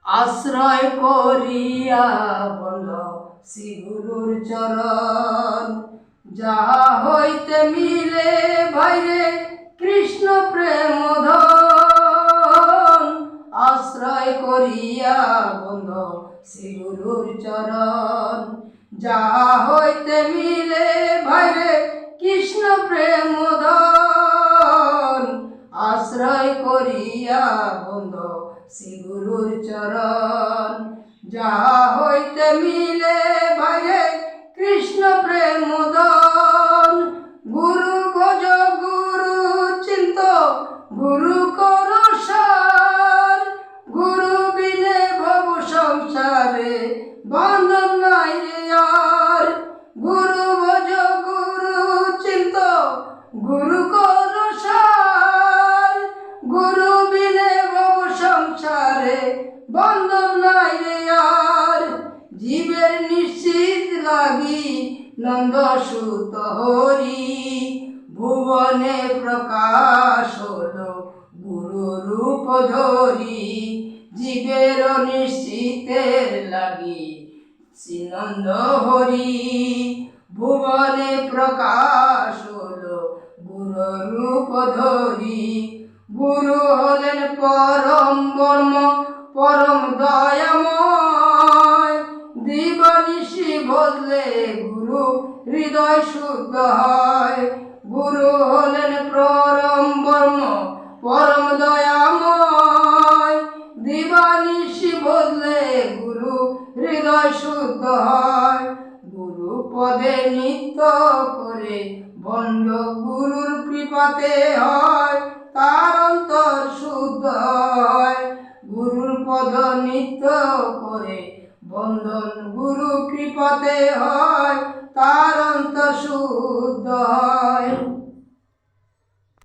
আশ্রয় করিয়া বল শ্রী গুরুর চরণ, যাহা হইতে মিলে বাইরে কৃষ্ণ প্রেম ধন। আশ্রয় করিয়া বল শ্রী গুরুর চরণ, যাহা হইতে মিলে বাইরে কৃষ্ণ প্রেম ধন। আশ্রয় করিয়া বন্ধ শ্রী গুরুর চরণ, যাহা হইতে মিলে বাইরে কৃষ্ণ প্রেম ধন। গুরু ভজ গুরু চিন্ত গুরু কর সার, গুরু বিনে ভব সংসারে বান্ধব নাই রে আর। গুরু ভজ গুরু চিন্ত গুরু কর সার, গুরু বিনে ভব সংসারে বান্ধব নাই রে আর। জীবের নিশ্চিত লাগি নন্দ সুত হরি, ভুবনে প্রকাশ হলো গুরু রূপ ধরি। জীবের নিশ্চিতের লাগি শ্রীনন্দ হরি, ভুবনে প্রকাশ হলো গুরু রূপ ধরি। গুরু হলেন পরম ব্রহ্ম পরম দয়াময়, দিবানিশি ভজলে গুরু হৃদয় শুদ্ধ হয়। গুরু হলেন পরম ব্রহ্ম পরম দয়াময়, দিবানিশি ভজলে গুরু হৃদয় শুদ্ধ হয়। গুরু পদে নিত্য করে বন্ড গুরুর কৃপাতে হয় তার অন্তর শুদ্ধ হয়। গুরুর পদ নিত্য করে বন্ধন গুরু কৃপাতে হয় তার অন্তর শুদ্ধ হয়।